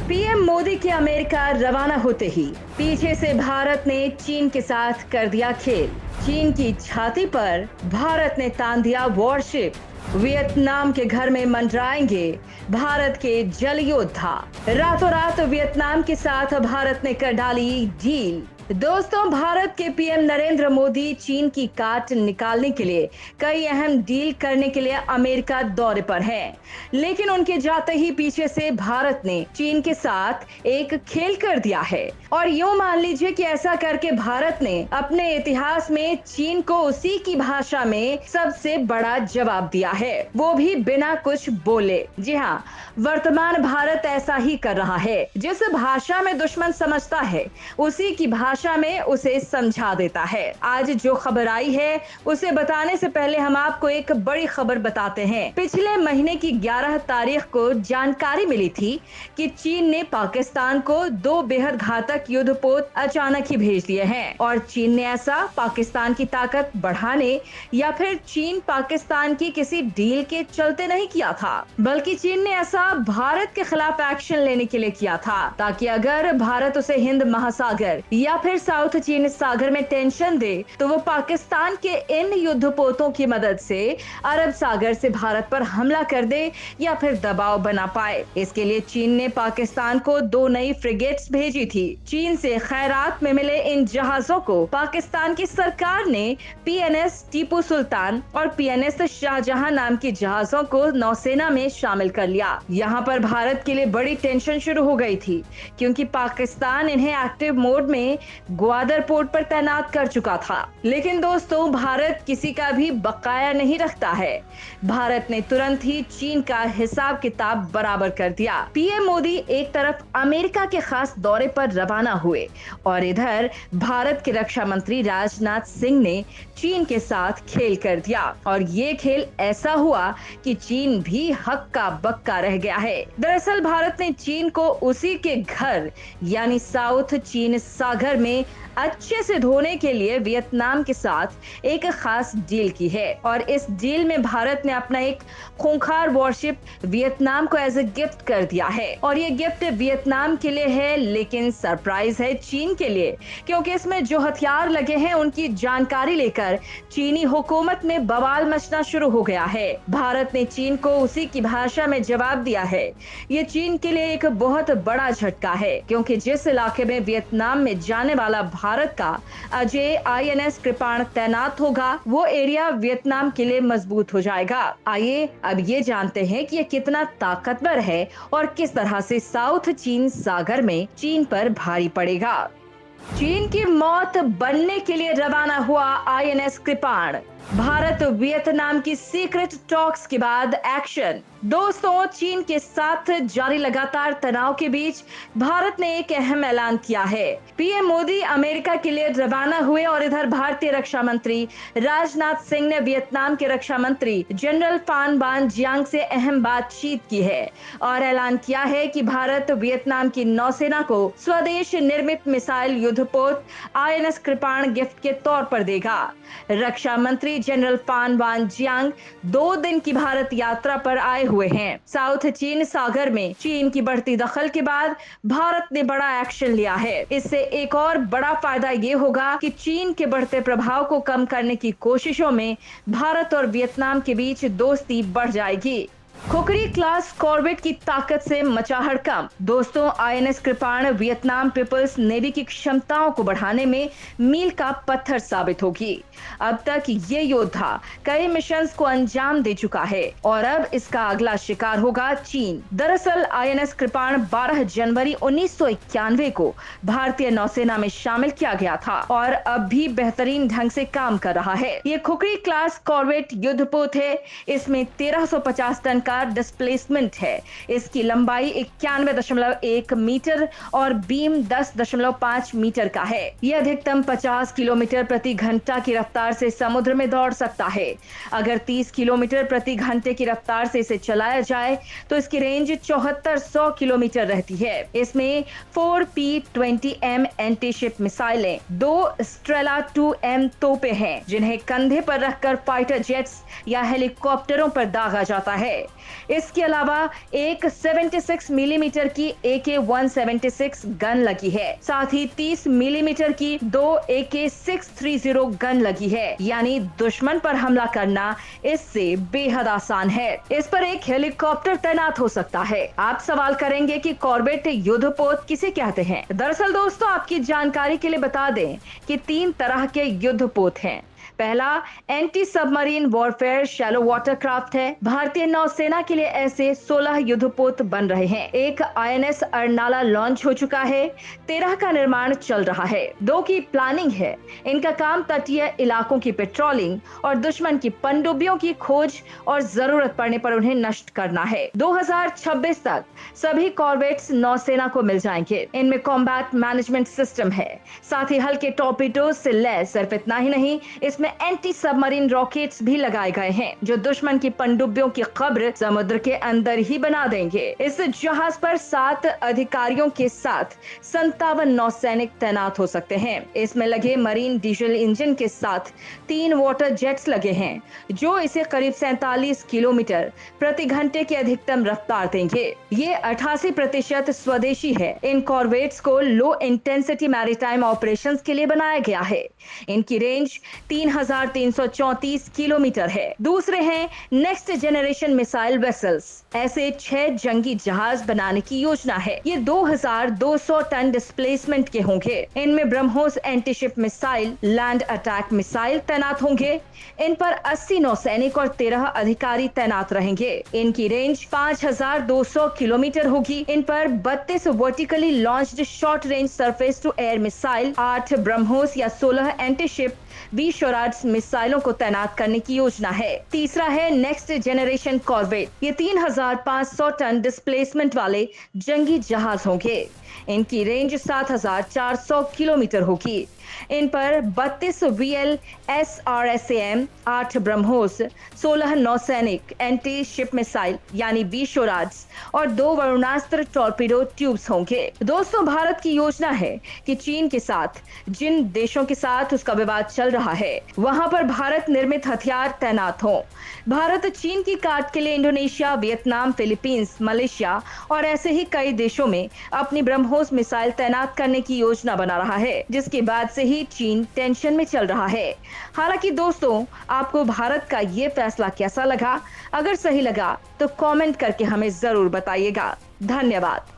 PM Modi के America रवाना होते ही पीछे से भारत ने चीन के साथ कर दिया खेल। चीन की छाती पर भारत ने तान दिया वॉरशिप। वियतनाम के घर में मंडराएंगे भारत के जल योद्धा। रातों रात वियतनाम के साथ भारत ने कर डाली डील। दोस्तों, भारत के पीएम नरेंद्र मोदी चीन की काट निकालने के लिए कई अहम डील करने के लिए अमेरिका दौरे पर हैं, लेकिन उनके जाते ही पीछे से भारत ने चीन के साथ एक खेल कर दिया है। और यूं मान लीजिए कि ऐसा करके भारत ने अपने इतिहास में चीन को उसी की भाषा में सबसे बड़ा जवाब दिया है, वो भी बिना कुछ बोले। जी हाँ, वर्तमान भारत ऐसा ही कर रहा है। जिस भाषा में दुश्मन समझता है उसी की भाषा में उसे समझा देता है। आज जो खबर आई है उसे बताने से पहले हम आपको एक बड़ी खबर बताते हैं। पिछले महीने की 11 तारीख को जानकारी मिली थी कि चीन ने पाकिस्तान को 2 बेहद घातक युद्धपोत अचानक ही भेज दिए हैं। और चीन ने ऐसा पाकिस्तान की ताकत बढ़ाने या फिर चीन पाकिस्तान की किसी डील के चलते नहीं किया था, बल्कि चीन ने ऐसा भारत के खिलाफ एक्शन लेने के लिए किया था, ताकि अगर भारत उसे हिंद महासागर या फिर साउथ चीन सागर में टेंशन दे तो वो पाकिस्तान के इन युद्धपोतों की मदद से अरब सागर से भारत पर हमला कर दे या फिर दबाव बना पाए। इसके लिए चीन ने पाकिस्तान को 2 नई फ्रिगेट्स भेजी थी। चीन से खैरात में मिले इन जहाजों को पाकिस्तान की सरकार ने पीएनएस टीपू सुल्तान और पीएनएस शाहजहां नाम की जहाजों को नौसेना में शामिल कर लिया। यहाँ पर भारत के लिए बड़ी टेंशन शुरू हो गई थी, क्योंकि पाकिस्तान इन्हें एक्टिव मोड में ग्वादर पोर्ट पर तैनात कर चुका था। लेकिन दोस्तों, भारत किसी का भी बकाया नहीं रखता है। भारत ने तुरंत ही चीन का हिसाब किताब बराबर कर दिया। पीएम मोदी एक तरफ अमेरिका के खास दौरे पर रवाना हुए और इधर भारत के रक्षा मंत्री राजनाथ सिंह ने चीन के साथ खेल कर दिया। और ये खेल ऐसा हुआ कि चीन भी हक्का बक्का रह गया है। दरअसल भारत ने चीन को उसी के घर यानी साउथ चीन सागर में अच्छे से धोने के लिए वियतनाम के साथ एक खास डील की है। और इस डील में भारत ने अपना एक खूंखार वॉरशिप वियतनाम को एज ए गिफ्ट कर दिया है। और ये गिफ्ट वियतनाम के लिए है, लेकिन सरप्राइज है चीन के लिए, क्योंकि इसमें जो हथियार लगे हैं उनकी जानकारी लेकर चीनी हुकूमत में बवाल मचना शुरू हो गया है। भारत ने चीन को उसी की भाषा में जवाब दिया है। ये चीन के लिए एक बहुत बड़ा झटका है, क्योंकि जिस इलाके में वियतनाम में जाने वाला भारत का अजय आईएनएस कृपाण तैनात होगा, वो एरिया वियतनाम के लिए मजबूत हो जाएगा। आइए अब ये जानते हैं कि ये कितना ताकतवर है और किस तरह से साउथ चीन सागर में चीन पर भारी पड़ेगा। चीन की मौत बनने के लिए रवाना हुआ आईएनएस कृपाण। भारत वियतनाम की सीक्रेट टॉक्स के बाद एक्शन। दोस्तों, चीन के साथ जारी लगातार तनाव के बीच भारत ने एक अहम ऐलान किया है। पीएम मोदी अमेरिका के लिए रवाना हुए और इधर भारतीय रक्षा मंत्री राजनाथ सिंह ने वियतनाम के रक्षा मंत्री जनरल फान बान जियांग से अहम बातचीत की है और ऐलान किया है कि भारत वियतनाम की नौसेना को स्वदेश निर्मित मिसाइल युद्धपोत आईएनएस कृपाण गिफ्ट के तौर पर देगा। रक्षा मंत्री जनरल फान बान जियांग 2 दिन की भारत यात्रा पर आए हुए हैं। साउथ चीन सागर में चीन की बढ़ती दखल के बाद भारत ने बड़ा एक्शन लिया है। इससे एक और बड़ा फायदा ये होगा कि चीन के बढ़ते प्रभाव को कम करने की कोशिशों में भारत और वियतनाम के बीच दोस्ती बढ़ जाएगी। खुखरी क्लास कॉर्वेट की ताकत से मचा हड़कंप। दोस्तों, आईएनएस कृपाण वियतनाम पीपल्स नेवी की क्षमताओं को बढ़ाने में मील का पत्थर साबित होगी। अब तक ये योद्धा कई मिशंस को अंजाम दे चुका है और अब इसका अगला शिकार होगा चीन। दरअसल आईएनएस कृपाण 12 जनवरी 1991 को भारतीय नौसेना में शामिल किया गया था और अब भी बेहतरीन ढंग से काम कर रहा है। ये खुखरी क्लास कॉर्वेट युद्धपोत है। इसमें 1350 टन का डिस्प्लेसमेंट है। इसकी लंबाई 91.1 मीटर और बीम 10.5 मीटर का है। यह अधिकतम 50 किलोमीटर प्रति घंटा की रफ्तार से समुद्र में दौड़ सकता है। अगर 30 किलोमीटर प्रति घंटे की रफ्तार से इसे चलाया जाए तो इसकी रेंज 7400 किलोमीटर रहती है। इसमें 4 P-20M एंटी-शिप मिसाइलें, 2 स्ट्रेला 2M तोपें हैं, जिन्हें कंधे पर रखकर फाइटर जेट्स या हेलीकॉप्टरों पर दागा जाता है। इसके अलावा एक 76 मिलीमीटर की AK-176 गन लगी है। साथ ही 30 मिलीमीटर की 2 AK-630 गन लगी है। यानी दुश्मन पर हमला करना इससे बेहद आसान है। इस पर एक हेलीकॉप्टर तैनात हो सकता है। आप सवाल करेंगे कि कॉर्बेट युद्धपोत किसे कहते हैं? दरअसल दोस्तों, आपकी जानकारी के लिए बता दें कि 3 तरह के युद्धपोत हैं। पहला anti submarine warfare shallow watercraft है। भारतीय नौसेना के लिए ऐसे 16 युद्धपोत बन रहे हैं। एक INS अर्नाला लॉन्च हो चुका है। 13 का निर्माण चल रहा है। 2 की प्लानिंग है। इनका काम तटीय इलाकों की पेट्रोलिंग और दुश्मन की पनडुब्बियों की खोज और जरूरत पड़ने पर उन्हें नष्ट करना है। 2026 तक सभी कॉर्वेट्स नौसेना को मिल जाएंगे। इनमें कॉम्बैट मैनेजमेंट सिस्टम है। साथ ही हल्के टॉर्पीडो से लैस। सिर्फ इतना ही नहीं, इसमें एंटी सबमरीन रॉकेट्स भी लगाए गए हैं जो दुश्मन की पनडुब्बियों की कब्र समुद्र के अंदर ही बना देंगे। इस जहाज पर 7 अधिकारियों के साथ 57 नौसैनिक तैनात हो सकते हैं। इसमें लगे मरीन डीजल इंजन के साथ 3 वाटर जेट्स लगे हैं जो इसे करीब 47 किलोमीटर प्रति घंटे की अधिकतम रफ्तार देंगे। ये 88% स्वदेशी है। इन कॉर्वेट्स को लो इंटेंसिटी मैरीटाइम ऑपरेशंस के लिए बनाया गया है। इनकी रेंज 3,334 किलोमीटर है। दूसरे हैं नेक्स्ट जेनरेशन मिसाइल वेसल्स। ऐसे 6 जंगी जहाज बनाने की योजना है। ये 2,200 टन डिस्प्लेसमेंट के होंगे। इनमें BrahMos antiship missile, land attack missile तैनात होंगे। इन पर 80 नौसैनिक और 13 अधिकारी तैनात रहेंगे। इनकी रेंज 5,200 किलोमीटर होगी। इन पर 32 vertically launched short range surface to air missile, 8 BrahMos या 16 एंटीशिप V-SHORAD मिसाइलों को तैनात करने की योजना है। तीसरा है नेक्स्ट जेनरेशन कॉर्वेट। ये 3,500 टन डिस्प्लेसमेंट वाले जंगी जहाज होंगे। इनकी रेंज 7,400 किलोमीटर होगी। इन पर 32 VLSRSAM, 8 ब्रह्मोस, 16 नौसैनिक एंटी शिप मिसाइल यानी V-SHORAD और 2 वरुणास्त्र टॉर्पीडो ट्यूब्स होंगे। दोस्तों, भारत की योजना है कि चीन के साथ जिन देशों के साथ उसका विवाद चल रहा है वहां पर भारत निर्मित हथियार तैनात हो। भारत चीन की काट के लिए इंडोनेशिया, वियतनाम, फिलीपींस, मलेशिया और ऐसे ही कई देशों में अपनी ब्रह्मोस मिसाइल तैनात करने की योजना बना रहा है, जिसके बाद से ही चीन टेंशन में चल रहा है। हालांकि दोस्तों, आपको भारत का ये फैसला कैसा लगा? अगर सही लगा तो कमेंट करके हमें जरूर बताइएगा। धन्यवाद।